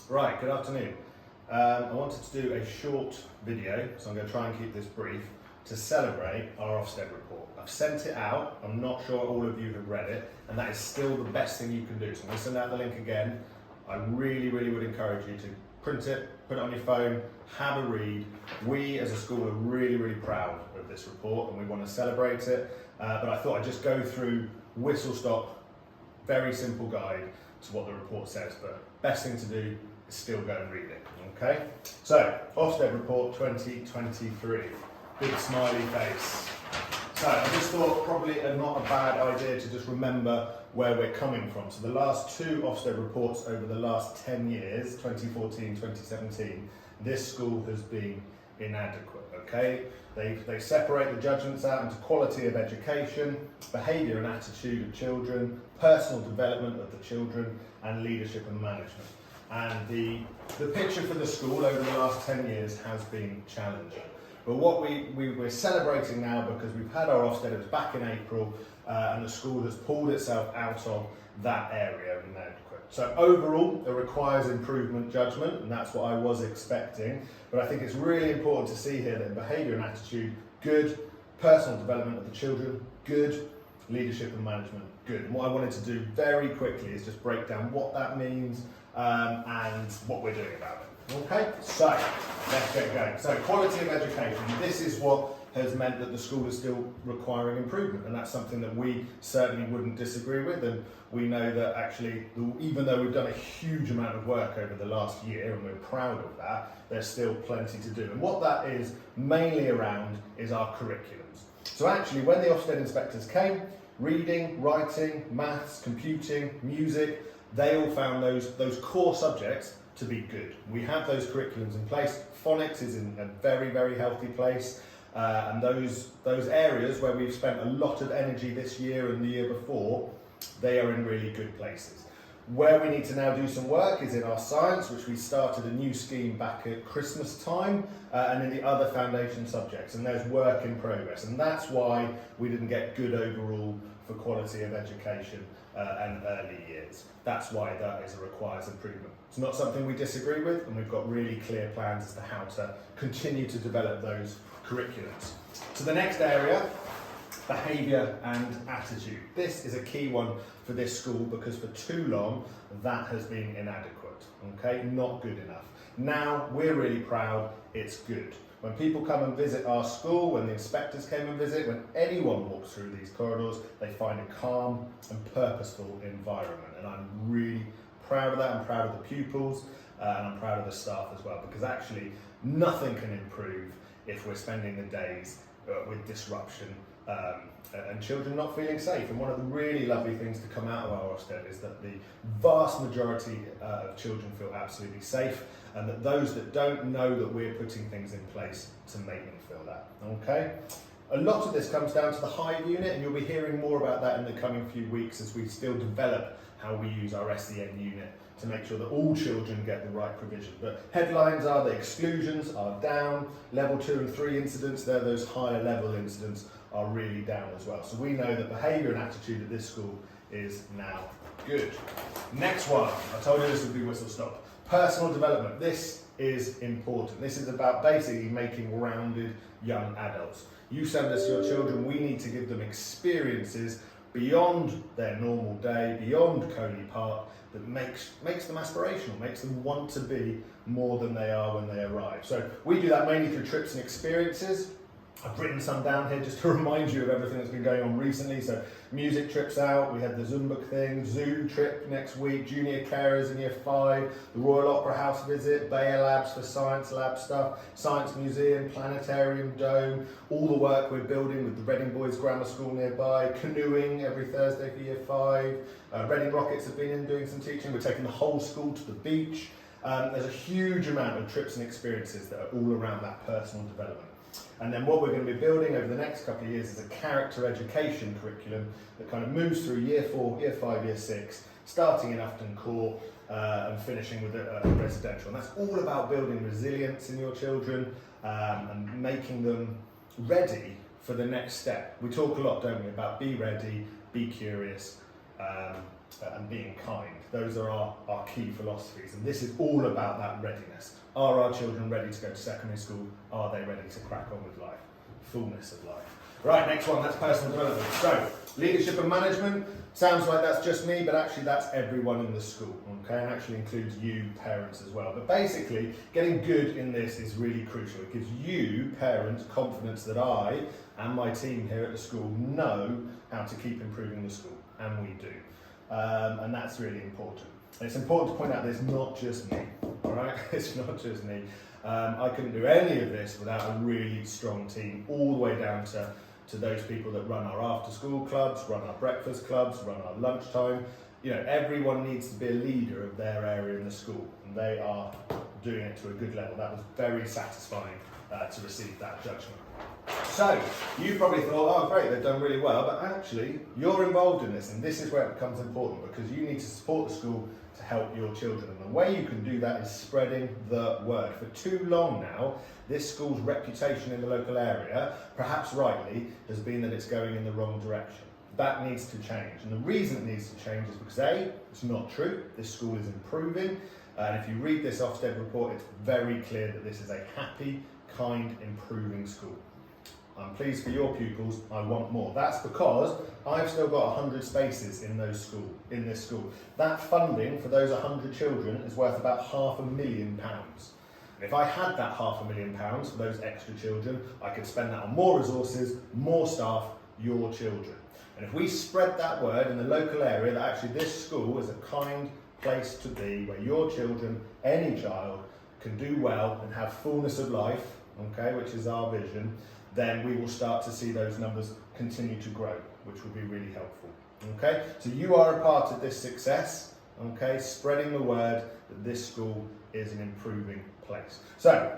Right, good afternoon. I wanted to do a short video, so I'm going to try and keep this brief, to celebrate our Ofsted report. I've sent it out, I'm not sure all of you have read it, and that is still the best thing you can do. So I'm going to send out the link again. I really would encourage you to print it, put it on your phone, have a read. We as a school are really proud of this report and we want to celebrate it, but I thought I'd just go through whistle-stop, very simple guide to what the report says, but best thing to do is still go and read it, okay? So, Ofsted Report 2023, big smiley face. So, I just thought probably not a bad idea to just remember where we're coming from. So the last two Ofsted reports over the last 10 years, 2014, 2017, this school has been inadequate, okay? They separate the judgments out into quality of education, behaviour and attitude of children, personal development of the children, and leadership and management. And the picture for the school over the last 10 years has been challenging. But what we're celebrating now, because we've had our Ofsted, it was back in April, and the school has pulled itself out of that area of inadequate. So overall, it requires improvement judgment, and that's what I was expecting. But I think it's really important to see here that behaviour and attitude, good, personal development of the children, good, leadership and management, good. And what I wanted to do very quickly is just break down what that means and what we're doing about it. Okay, so let's get going. So quality of education, this is what has meant that the school is still requiring improvement, and that's something that we certainly wouldn't disagree with, and we know that actually, even though we've done a huge amount of work over the last year and we're proud of that, there's still plenty to do. And what that is mainly around is our curriculums. So actually, when the Ofsted inspectors came, reading, writing, maths, computing, music, they all found those core subjects to be good. We have those curriculums in place. Phonics is in a very healthy place, and those areas where we've spent a lot of energy this year and the year before, they are in really good places. Where we need to now do some work is in our science, which we started a new scheme back at Christmas time, and in the other foundation subjects, and there's work in progress, and that's why we didn't get good overall for quality of education and early years. That's why that requires improvement. It's not something we disagree with, and we've got really clear plans as to how to continue to develop those curriculums. So the next area, behaviour and attitude. This is a key one for this school because for too long that has been inadequate, okay, not good enough. Now we're really proud it's good. When people come and visit our school, when the inspectors came and visit, when anyone walks through these corridors, they find a calm and purposeful environment. And I'm really proud of that. I'm proud of the pupils and I'm proud of the staff as well, because actually nothing can improve if we're spending the days with disruption and children not feeling safe. And one of the really lovely things to come out of our Ofsted is that the vast majority of children feel absolutely safe, and that those that don't know that we're putting things in place to make them feel that, okay? A lot of this comes down to the Hive unit, and you'll be hearing more about that in the coming few weeks as we still develop how we use our SEN unit to make sure that all children get the right provision. But headlines are the exclusions are down, level 2 and 3 incidents, those higher level incidents are really down as well. So we know that behaviour and attitude at this school is now good. Next one, I told you this would be whistle stop. Personal development, this is important. This is about basically making rounded young adults. You send us your children, we need to give them experiences beyond their normal day, beyond Coley Park, that makes them aspirational, makes them want to be more than they are when they arrive. So we do that mainly through trips and experiences. I've written some down here just to remind you of everything that's been going on recently. So music trips out, we had the Zumba thing, zoo trip next week, junior carers in year 5, the Royal Opera House visit, Bayer Labs for science lab stuff, Science Museum, Planetarium Dome, all the work we're building with the Reading Boys Grammar School nearby, canoeing every Thursday for year 5, Reading Rockets have been in doing some teaching, we're taking the whole school to the beach. There's a huge amount of trips and experiences that are all around that personal development. And then what we're going to be building over the next couple of years is a character education curriculum that kind of moves through year 4, year 5, year 6, starting in Upton Court and finishing with a residential. And that's all about building resilience in your children and making them ready for the next step. We talk a lot, don't we, about be ready, be curious, and being kind. Those are our key philosophies, and this is all about that readiness. Are our children ready to go to secondary school? Are they ready to crack on with life? Fullness of life. Right, next one, that's personal development. So, leadership and management, sounds like that's just me, but actually that's everyone in the school, okay? And actually includes you, parents, as well. But basically, getting good in this is really crucial. It gives you, parents, confidence that I and my team here at the school know how to keep improving the school, and we do. And that's really important. And it's important to point out that it's not just me, all right? It's not just me. I couldn't do any of this without a really strong team, all the way down to those people that run our after-school clubs, run our breakfast clubs, run our lunchtime. You know, everyone needs to be a leader of their area in the school, and they are doing it to a good level. That was very satisfying to receive that judgment. So, you probably thought, oh great, they've done really well, but actually, you're involved in this, and this is where it becomes important, because you need to support the school to help your children. And the way you can do that is spreading the word. For too long now, this school's reputation in the local area, perhaps rightly, has been that it's going in the wrong direction. That needs to change. And the reason it needs to change is because A, it's not true. This school is improving. And if you read this Ofsted report, it's very clear that this is a happy, kind, improving school. I'm pleased for your pupils, I want more. That's because I've still got 100 spaces in this school. That funding for those 100 children is worth about £500,000. And if I had that £500,000 for those extra children, I could spend that on more resources, more staff, your children. And if we spread that word in the local area that actually this school is a kind place to be, where your children, any child, can do well and have fullness of life, okay, which is our vision, then we will start to see those numbers continue to grow, which will be really helpful. Okay, so you are a part of this success, okay, spreading the word that this school is an improving place. So,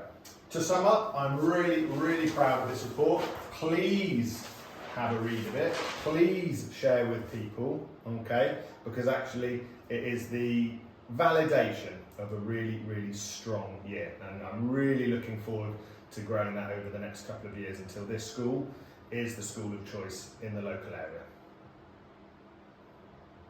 to sum up, I'm really, really proud of this report. Please have a read of it. Please share with people, okay, because actually it is the validation of a really, really strong year, and I'm really looking forward to growing that over the next couple of years until this school is the school of choice in the local area.